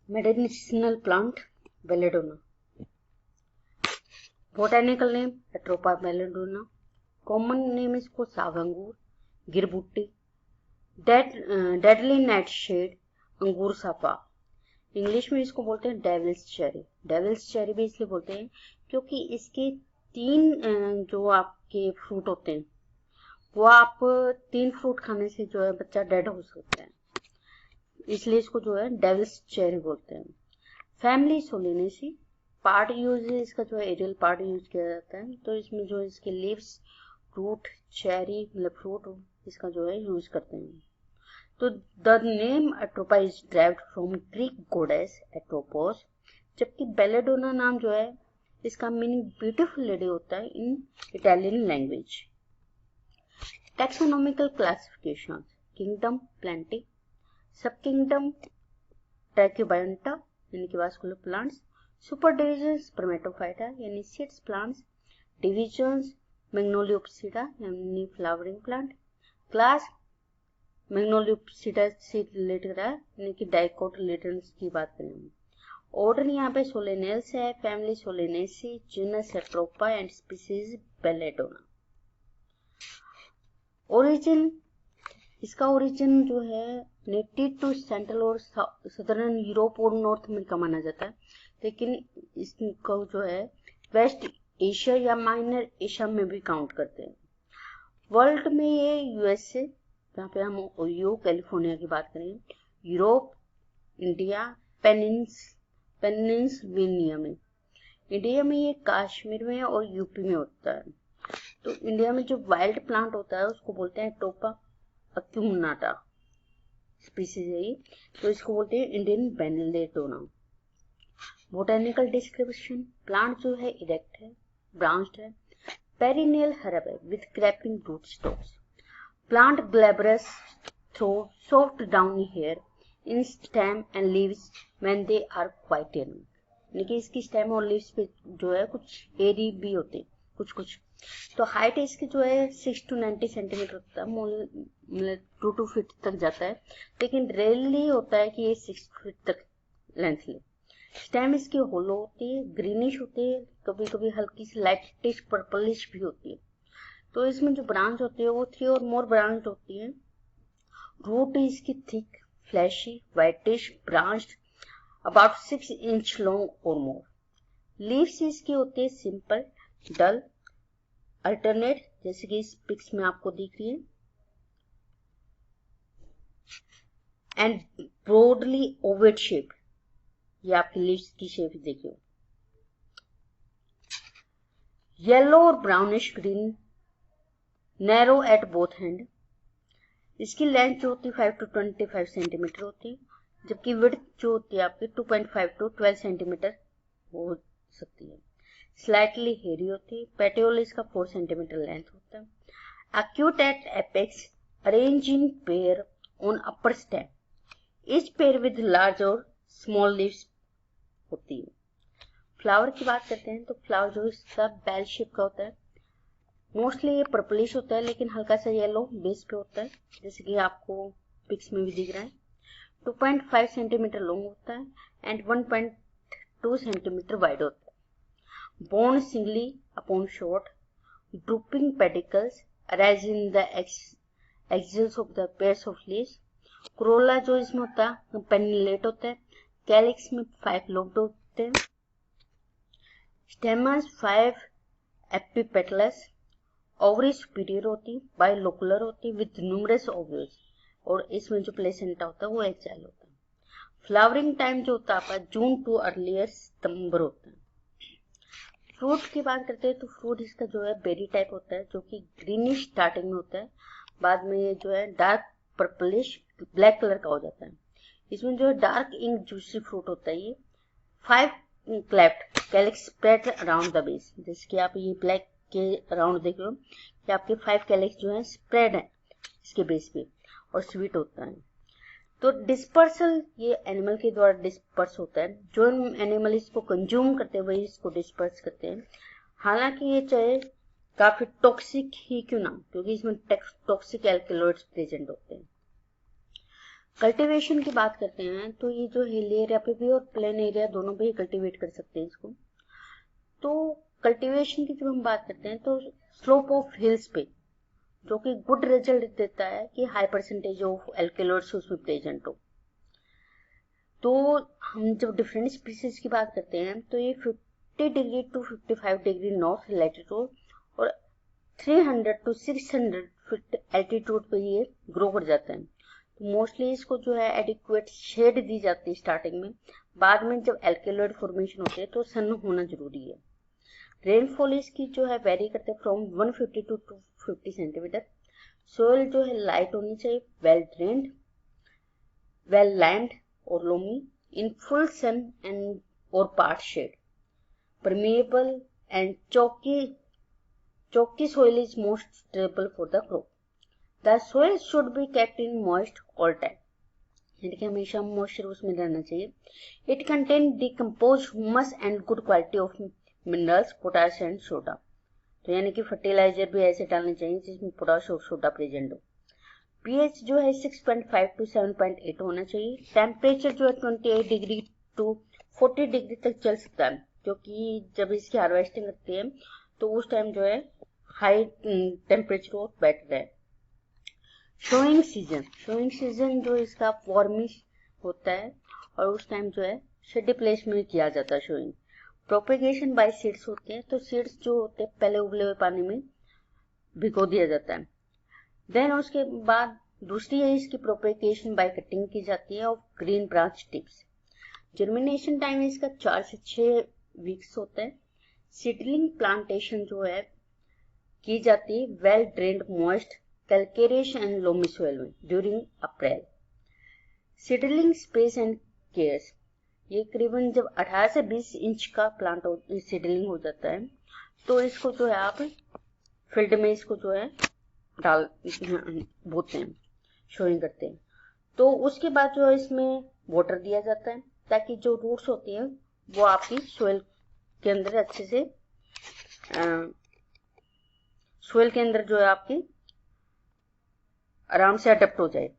Medicinal plant Belladonna. Botanical name Atropa belladonna. Common name is को साग अंगूर, गिरबुट्टी, deadly nightshade, अंगूर सापा. इंग्लिश में इसको बोलते हैं डेविल्स चेरी. डेविल्स चेरी भी इसलिए बोलते हैं क्योंकि इसके 3 जो आपके फ्रूट होते हैं वो आप 3 फ्रूट खाने से जो है बच्चा डेड हो सकता है, इसलिए इसको जो है डेविल्स चेरी बोलते हैं. Family Solanaceae. पार्ट यूज इसका जो है एरियल पार्ट यूज किया जाता है, तो इसमें जो इसके लीव्स, फ्रूट, चेरी मतलब फ्रूट इसका जो है यूज करते हैं. तो the name Atropa is derived from Greek goddess Atropos, जबकि बेलेडोना नाम जो है इसका मीनिंग ब्यूटीफुल लेडी होता है in Italian language. Taxonomical classification. Kingdom Plantae, sub kingdom Tracheobionta यानी कि vascular plants, super division Spermatophyta यानी सीड्स प्लांट्स, डिविजन्स मैग्नोलियोप्सिडा यानी फ्लावरिंग प्लांट, क्लास मैग्नोलियोप्सिडा से रिलेटेड है यानी कि डाइकोटिलेडन्स की बात करें. ऑर्डर यहाँ पे सोलेनेल्स है, family Solanaceae, genus Atropa and species belladonna. Origin. इसका ओरिजिन जो है नेटिव टू सेंट्रल और सदर्न यूरोप और नॉर्थ अमेरिका माना जाता है, लेकिन इसको जो है वेस्ट एशिया या माइनर एशिया में भी काउंट करते हैं. वर्ल्ड में ये यूएसए, जहाँ पे हम ओहियो कैलिफोर्निया की बात करें, यूरोप, इंडिया, पेनिनसुला में, इंडिया में ये कश्मीर में और यूपी में होता है. तो इंडिया में जो वाइल्ड प्लांट होता है उसको बोलते हैं टोपा अक्यूमुनाटा स्पीसीज है ये, तो इसको बोलते हैं Indian belladonna. Botanical description. Plant जो है इरेक्ट है, ब्रांच्ड है, पेरिनियल हर्ब है with creeping root stocks. Plant glabrous through soft downy hair in stem and leaves when they are quite young. यानी कि इसकी स्टेम और लीव्स पे जो है कुछ एरी भी होते हैं कुछ. तो हाइट इसकी जो है 6 to 90 सेंटीमीटर होता है, मतलब 2 to फीट तक जाता है, लेकिन रेयरली होता है कि ये 6 फीट तक लेंथ ले. स्टेम इसकी होलो होती है, ग्रीनिश होती है, कभी कभी हल्की सी लाइटिश पर्पलिश भी होती है. तो इसमें जो ब्रांच होती है वो 3 और मोर ब्रांच होती है. रूट इसकी thick, flashy, whitish, branched, about 6 inch long और मोर. लीव्स इसकी होती है सिंपल, डल, अल्टरनेट, जैसे कि इस पिक्स में आपको दिख रही है, एंड ब्रॉडली ओवेट शेप. ये आपकी लीव्स की शेप देखिए. येलो और brownish green, narrow at both hand. इसकी लेंथ जो होती है 5 to 25 सेंटीमीटर होती है, जबकि विड्थ जो होती है आपकी 2.5 to 12 सेंटीमीटर हो सकती है. स्लाइटली हेरी होती है. पेटियोल इसका 4 सेंटीमीटर लेंथ होता है. Acute at apex, arrange in pair on upper stem, each pair with large और स्मॉल लीव्स होती है. फ्लावर की बात करते हैं तो फ्लावर जो इसका बेल शेप का होता है, मोस्टली ये पर्पलिश होता है लेकिन हल्का सा येलो बेस पे होता है, जैसे कि आपको पिक्स में भी दिख रहा है. 2.5 सेंटीमीटर लॉन्ग होता है एंड 1.2 सेंटीमीटर वाइड होता है. Borne singly upon short, drooping pedicles arise in the axils of the pairs of leaves. Corolla जो इसमें होता है पेनिलेट होता है. कैलिक्स में 5 lobed होते हैं. Stamens 5 epipetalous. ओवरी सुपीरियर होती है, बाइलोकुलर होती है विद न्यूमरस ओव्यूल्स, और इसमें जो प्लेसेंटा होता है वो एक्साइल होता है. फ्लावरिंग टाइम जो होता है जून टू अर्लियर सितंबर होता है. फ्रूट की बात करते हैं तो फ्रूट इसका जो है बेरी टाइप होता है, जो कि ग्रीनिश स्टार्टिंग में होता है, बाद में ये जो है डार्क पर्पलिश ब्लैक कलर का हो जाता है. इसमें जो है डार्क इंक जूसी फ्रूट होता है. ये 5 cleft calyx spread around the base, जैसे कि आप ये ब्लैक के अराउंड देख रहे हो कि आपके 5 कैलिक्स जो है स्प्रेड है इसके बेस पे और स्वीट होता है. तो डिस्पर्सल ये एनिमल के द्वारा डिस्पर्स होता है. जो एनिमल इसको कंज्यूम करते हैं वही इसको डिस्पर्स करते हैं. हालांकि ये चाहे काफी टॉक्सिक ही क्यों ना, क्योंकि इसमें टॉक्सिक एल्कलॉइड्स प्रेजेंट होते हैं. कल्टीवेशन की बात करते हैं तो ये जो हिल एरिया पे भी और प्लेन एरिया दोनों पे ही कल्टीवेट कर सकते हैं इसको। तो कल्टीवेशन की जब हम बात करते हैं तो स्लोप ऑफ हिल्स पे जो कि गुड रिजल्ट देता है कि हाई परसेंटेज ऑफ एल्केलॉइड्स उसमें प्रेजेंट हो। तो हम जब डिफरेंट स्पीसीज की बात करते हैं तो ये 50 degree to 55 degree north latitude और 300 टू 600 फीट एल्टीट्यूड पे ये ग्रो कर जाता है। तो मोस्टली इसको जो है एडिक्वेट शेड दी जाती है स्टार्टिंग में, बाद में जब एल्केलॉइड फॉर्मेशन होते हैं तो सन होना जरूरी है। रेनफॉल इसकी जो है वेरी करते हैं फ्रॉम 150 टू 250 सेंटीमीटर। सोयल जो है लाइट होनी चाहिए, वेल ड्रेन्ड, वेल लाइम्ड और loamy, in full sun and और part shade, permeable and chalky soil is most suitable for the crop. The soil should be kept in moist all time. यानी कि हमेशा moisture उसमें रहना चाहिए। It contain decomposed humus and good quality of minerals, potash and soda. तो यानी कि fertiliser भी ऐसे डालने चाहिए जिसमें पोटाश और सोडा प्रेजेंट हो। pH जो है 6.5 टू 7.8 होना चाहिए। टेम्परेचर जो है 28 डिग्री टू 40 डिग्री तक चल सकता है, क्योंकि जब इसकी हार्वेस्टिंग करते हैं तो उस टाइम जो है हाई टेम्परेचर और बेटर है। शोइंग सीजन जो इसका वार्मिश होता है और उस टाइम जो है शेडी प्लेस में किया जाता है शोइंग। प्रोपेगेशन बाय सीड्स होते हैं, तो सीड्स जो होते हैं पहले उबले हुए पानी में भिगो दिया जाता है। देन उसके बाद दूसरी है इसकी प्रोपेगेशन बाय कटिंग की जाती है of green branch tips. Germination time इसका 4 से 6 वीक्स होता है। सीडलिंग प्लांटेशन जो है की जाती है well drained moist calcareous and loamy soil में during April. Seedling space and cares, ये करीबन जब 18 से 20 इंच का प्लांट सीडलिंग हो जाता है तो इसको जो है आप फील्ड में इसको जो है डाल बोते हैं, शोइंग करते हैं। तो उसके बाद जो है इसमें वाटर दिया जाता है ताकि जो रूट्स होती हैं वो आपकी सोइल के अंदर अच्छे से सोइल के अंदर जो है आपकी आराम से अडेप्ट हो जाए।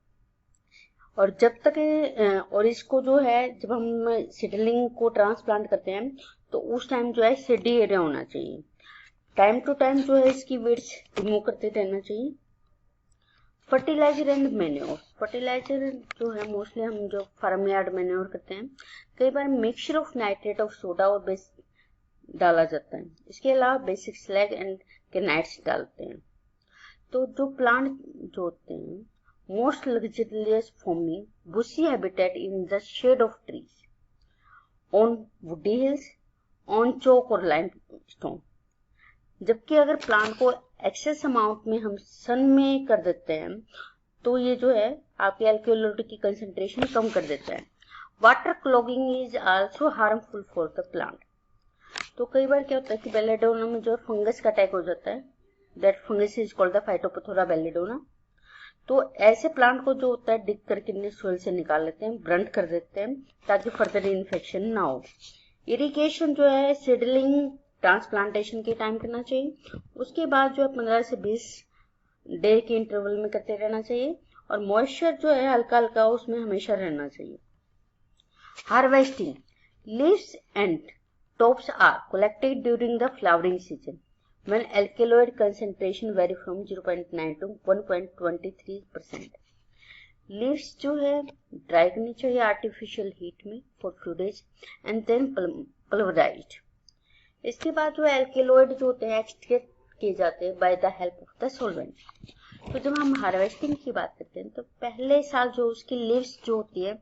और जब तक और इसको जो है जब हम सीडलिंग को ट्रांसप्लांट करते हैं तो उस टाइम जो है सीडी एरिया होना चाहिए। टाइम टू टाइम जो है इसकी वीड्स रिमूव करते रहना चाहिए। फर्टिलाइजर एंड मैन्योर, फर्टिलाइजर जो है मोस्टली हम जो फार्म यार्ड मैन्योर करते हैं, कई बार mixture of nitrate of soda और बेस डाला जाता है। इसके अलावा बेसिक स्लैग एंड केनाइट्स डालते हैं। तो जो प्लांट जो होते हैं most luxurious forming bushy habitat in the shade of trees on woody hills on chalk और लाइमस्टोन। जबकि अगर प्लांट को एक्सेस अमाउंट में हम सन में कर देते हैं तो ये जो है आपके एल्कोहल की कंसंट्रेशन कम कर देता है। Water clogging is also harmful for the plant. तो कई बार क्या होता है कि बेलेडोना में जो फंगस का अटैक हो जाता है, that fungus is called the Phytophthora belladonna. तो ऐसे प्लांट को जो होता है डिग करके सोइल से निकाल लेते हैं, ब्रंट कर देते हैं ताकि फर्दर इन्फेक्शन ना हो। इरिगेशन जो है सीडलिंग ट्रांसप्लांटेशन के टाइम करना चाहिए। उसके बाद जो है 15 से 20 डे के इंटरवल में करते रहना चाहिए और मॉइस्चर जो है हल्का हल्का उसमें हमेशा रहना चाहिए। Harvesting, leaves and tops are collected during the flowering season when alkaloid concentration vary from 0.9 to 1.23%. Leaves जो है ड्राई करनी चाहिए आर्टिफिशियल हीट में for few days and then pulverized. इसके बाद जो एल्केलॉइड जो होते हैं एक्सट्रैक्ट किए जाते हैं by the help of the solvent. तो जब हम हार्वेस्टिंग की बात करते हैं तो पहले साल जो उसकी लीव्स जो होती है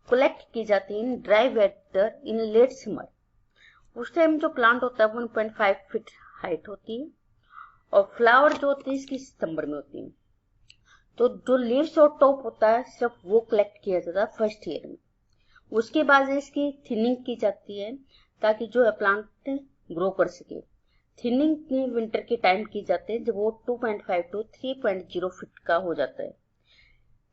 कलेक्ट की जाती है in dry weather in late summer. उस टाइम जो प्लांट होता है 1.5 फीट हाइट होती है और फ्लावर जो होती है इसकी सितंबर में होती है। तो जो लीव्स और टॉप होता है सिर्फ वो कलेक्ट किया जाता है फर्स्ट ईयर में। उसके बाद इसकी थिनिंग की जाती है ताकि जो है प्लांट ग्रो कर सके। थिनिंग विंटर के टाइम की जाती है जब वो 2.5 टू 3.0 फीट का हो जाता है,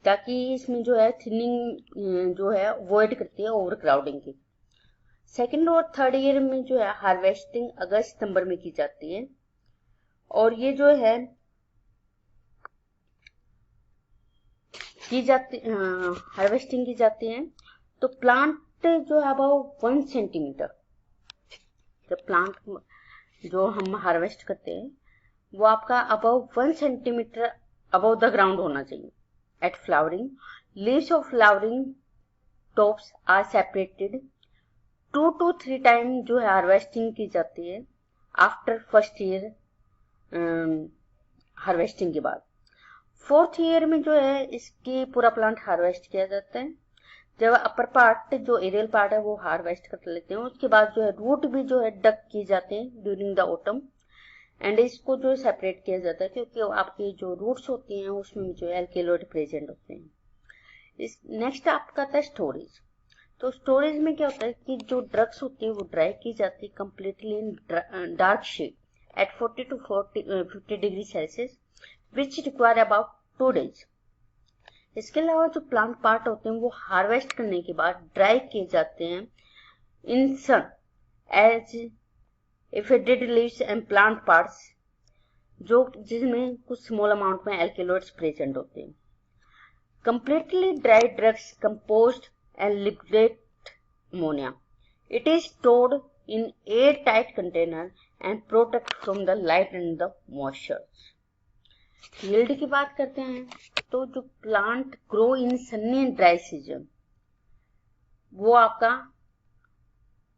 ताकि इसमें जो है थिनिंग जो है अवॉइड करती है ओवर क्राउडिंग की। सेकेंड और थर्ड ईयर में जो है हार्वेस्टिंग अगस्त सितंबर में की जाती है और ये जो है की जाती हार्वेस्टिंग की जाती है, तो प्लांट जो है अबाउट 1 सेंटीमीटर, जब प्लांट जो हम हार्वेस्ट करते हैं वो आपका about 1 centimetre about the ground होना चाहिए। At flowering, leaves of flowering tops are separated 2 to 3 time जो है हार्वेस्टिंग की जाती है आफ्टर फर्स्ट ईयर हार्वेस्टिंग के बाद। 4th ईयर में जो है इसकी पूरा प्लांट हार्वेस्ट किया जाता है। जब अपर पार्ट जो एरियल पार्ट है वो हार्वेस्ट कर लेते हैं, उसके बाद जो है रूट भी जो है डक किए जाते हैं ड्यूरिंग द ऑटम, एंड इसको जो है सेपरेट किया जाता है क्योंकि आपकी जो रूट्स होती हैं उसमें जो है एल्केलॉइड प्रेजेंट होते हैं। इस नेक्स्ट आपका आता है स्टोरेज। तो स्टोरेज में क्या होता है कि जो ड्रग्स होती है वो ड्राई की जाती है completely in dark shade at 40 to 50 degree Celsius which require about 2 days। इसके अलावा जो प्लांट पार्ट होते हैं वो हार्वेस्ट करने के बाद ड्राई किए जाते हैं in sun as if dead leaves and plant parts, जो जिसमें कुछ स्मॉल अमाउंट में एल्केलॉइड्स प्रेजेंट होते हैं। Completely dry drugs composed and liquid ammonia. It is stored in airtight container and protect from the light and the moisture. Yield की बात करते हैं तो जो plant grow in Sunny and dry season वो आपका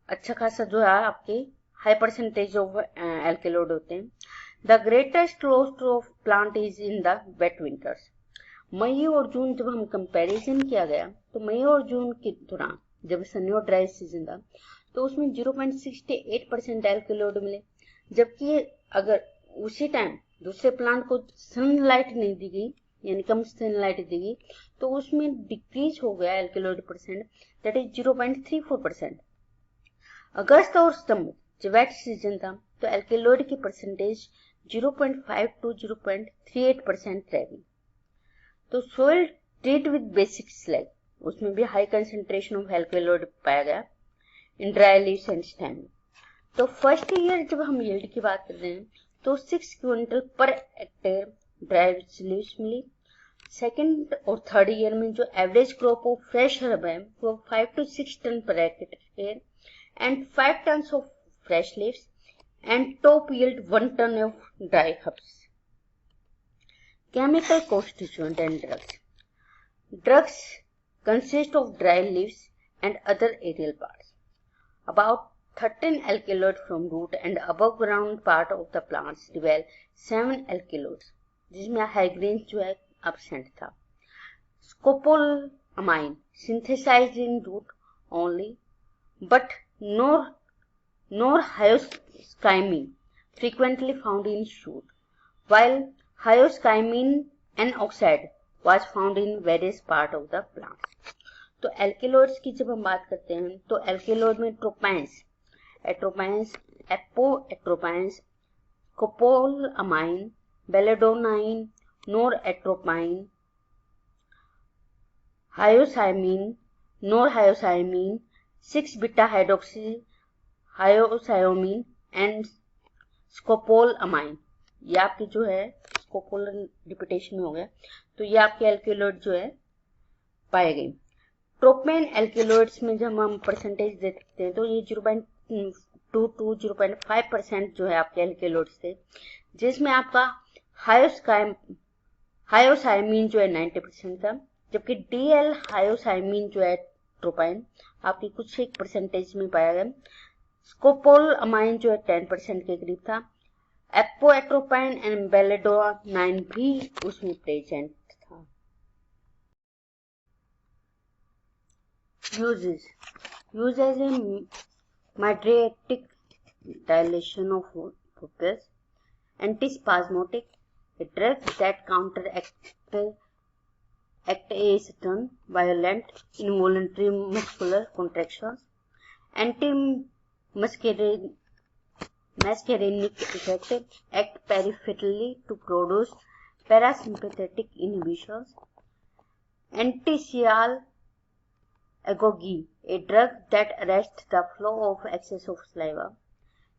अच्छा खासा जो है आपके हाई परसेंटेज ऑफ एल्केलॉइड होते हैं। The greatest loss of plant is in the wet winters. मई और जून जब हम कंपैरिजन किया गया तो मई और जून के दौरान जब सनी और ड्राई सीजन था तो उसमें 0.68% एल्केलॉइड मिले, जबकि अगर उसी टाइम दूसरे प्लांट को सनलाइट नहीं दी गई यानी कम सनलाइट दी गई तो उसमें डिक्रीज हो गया एल्केलॉइड परसेंट, दैट इज 0.34%। अगस्त और सितंबर जब वेट सीजन था तो एल्केलॉइड की परसेंटेज 0.5 to 0.38% रह गई। तो soil treat with basic slag उसमें भी हाई कंसेंट्रेशन ऑफ एल्केलॉइड पाया गया in dry leaves and stem. तो फर्स्ट ईयर जब हम यील्ड की बात कर रहे हैं तो 6 quintal per hectare dry leaves मिली। सेकंड और थर्ड ईयर में जो average crop of fresh herb है वो 5 to 6 ton per hectare and 5 tons of fresh leaves and top yield 1 ton of dry herbs. Chemical constituent and drugs. Drugs consist of dry leaves and other aerial parts. About 13 alkaloids from root and above ground part of the plants develop 7 alkaloids, जिसमें हाइग्रेन जो है absent था. Scopolamine synthesized in root only, but nor hyoscyamine frequently found in shoot, while hyoscyamine N-oxide was found in various part of the plant. तो alkaloids की जब हम बात करते हैं तो एल्केलॉइड में tropines, atropines, apoatropines, scopolamine, belladonnine, noratropine, hyoscyamine, norhyoscyamine, 6-बीटा हाइड्रोक्सी हायोसायोमिन एंड स्कोपोलामाइन, ये आपकी जो है स्कोपोलर रिपीटेशन में हो गया, तो ये आपके एल्केलॉइड जो है पाए गए। ट्रोपेन एल्केलॉइड्स में जब हम परसेंटेज देखते हैं तो ये 0.2 to 0.5% जो है आपके एल्केलॉइड्स थे, जिसमें आपका हायोसाइमिन जो है 90% था, जबकि डीएल हायोसाइमिन जो है ट्रोपाइन आपकी कुछ एक परसेंटेज में पाया गया। स्कोपोलामाइन जो है 10% के करीब था। एपोएट्रोपाइन एंड बेलेडोनाइन भी उसमें प्रेजेंट था। Uses as a mydriatic dilation of focus, antispasmodic, a drug that counteract as stun, violent, involuntary muscular contractions, anti-muscarinic effect, act peripherally to produce parasympathetic inhibitions, anti-sial agoge, a drug that arrests the flow of excess of saliva,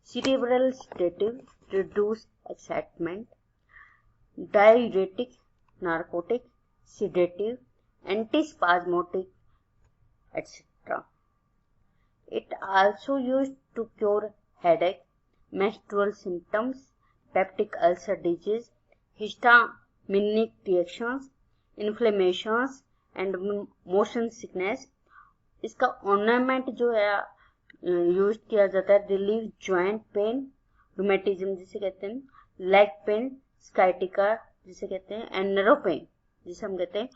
cerebral sedative, reduce excitement, diuretic, narcotic, sedative, antispasmodic, etc. It also used to cure headache, menstrual symptoms, peptic ulcer disease, histaminic reactions, inflammations and motion sickness. इसका ornament जो है use किया जाता है relieve joint pain, rheumatism जिसे कहते हैं, leg pain, स्काइटिका जिसे कहते हैं, एंड नर्व पेन जिसे हम कहते हैं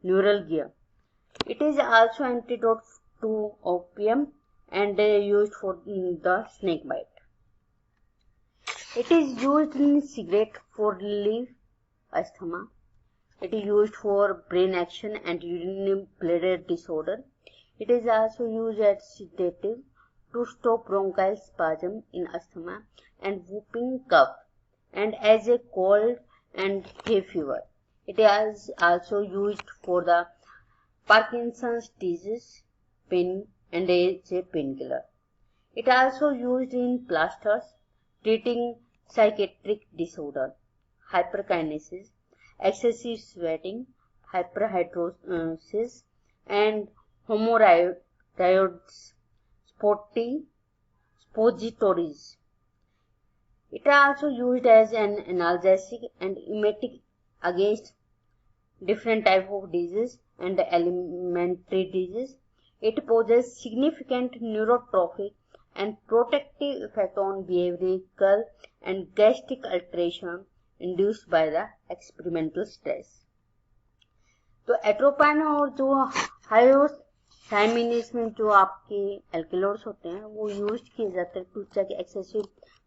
न्यूरलगिया. It is also antidote to opium and used for the snake bite. It is used in cigarette for relief asthma. It is used for brain action and urinary bladder disorder. It is also used as sedative to stop bronchial spasm in asthma and whooping cough, and as a cold and hay fever. It is also used for the Parkinson's disease pain and as a painkiller. It also used in plasters treating psychiatric disorder, hyperkinesis, excessive sweating, hyperhidrosis, and hemorrhoids, suppositories. It is also used as an analgesic and emetic against different types of disease and alimentary disease. It possesses significant neurotropic and protective effect on behavioral and gastric alteration induced by the experimental stress. तो atropine और जो हायोसाइमिनिस में जो आपके एल्किलोइड्स होते हैं वो use किए जाते हैं to check excessive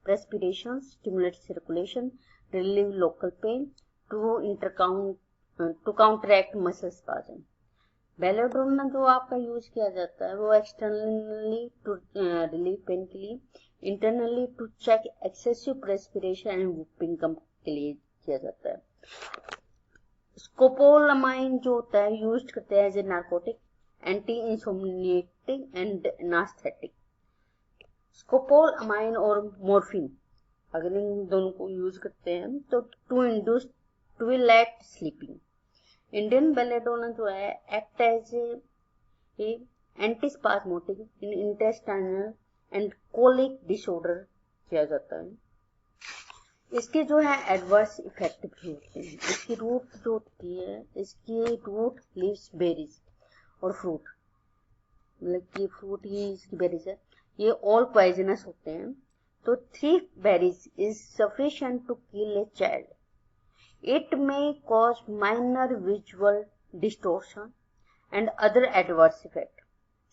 perspiration, stimulate circulation, relieve local pain, to counteract muscle spasm. Belladonna जो आपका यूज किया जाता है वो एक्सटर्नली टू रिलीव पेन के लिए, internally to check excessive perspiration and whooping cough के लिए किया जाता है. स्कोपोलामाइन जो होता है यूज करते हैं as a narcotic, anti insomniatic and anaesthetic. Scopolamine और मॉर्फिन अगर इन दोनों को यूज करते हैं तो to induce twilight sleeping. Indian belladonna जो है act as a antispasmodic in intestinal and colic disorder किया जाता है. इसके जो है एडवर्स इफेक्ट भी होते हैं. इसकी रूट जो होती है, इसकी रूट, लीव्स, बेरीज और फ्रूट, मतलब कि फ्रूट ही इसकी बेरीज है, ये ऑल पॉइजनस होते हैं. तो 3 berries is sufficient to kill a child. It may cause minor visual distortion and other adverse effects,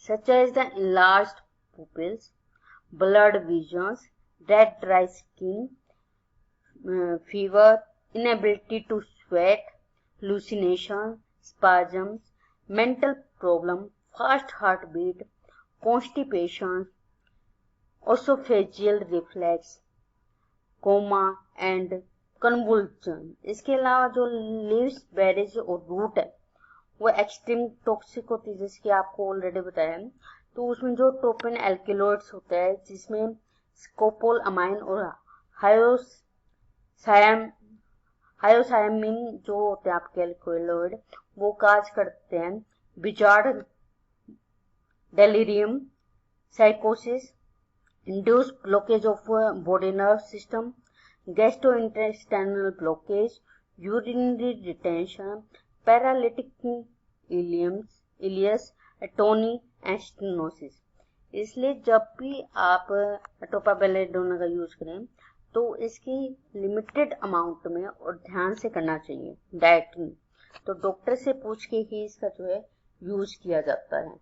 such as the enlarged pupils, blurred visions, red dry skin, fever, inability to sweat, hallucination, spasms, mental problem, fast heartbeat, constipation, esophageal reflux, coma and कन्वुल्सन. इसके अलावा जो leaves, berries और root है वो extreme toxic होती है, जैसे कि आपको ऑलरेडी बताया. तो उसमें जो ट्रोपिन एल्किलोइड्स होता है जिसमें स्कोपोलामाइन और हायोसाइमिन जो होते हैं आपके एल्किलोइड वो काज करते हैं बिजार्ड, डेलिरियम, साइकोसिस, induce blockage of body nerve system, gastrointestinal blockage, urinary retention, paralytic ileus, atony and stenosis. इसलिए जब भी आप एट्रोपा बेलेडोना का यूज करें तो इसकी लिमिटेड अमाउंट में और ध्यान से करना चाहिए, डाइट में. तो डॉक्टर से पूछ के ही इसका जो है यूज किया जाता है.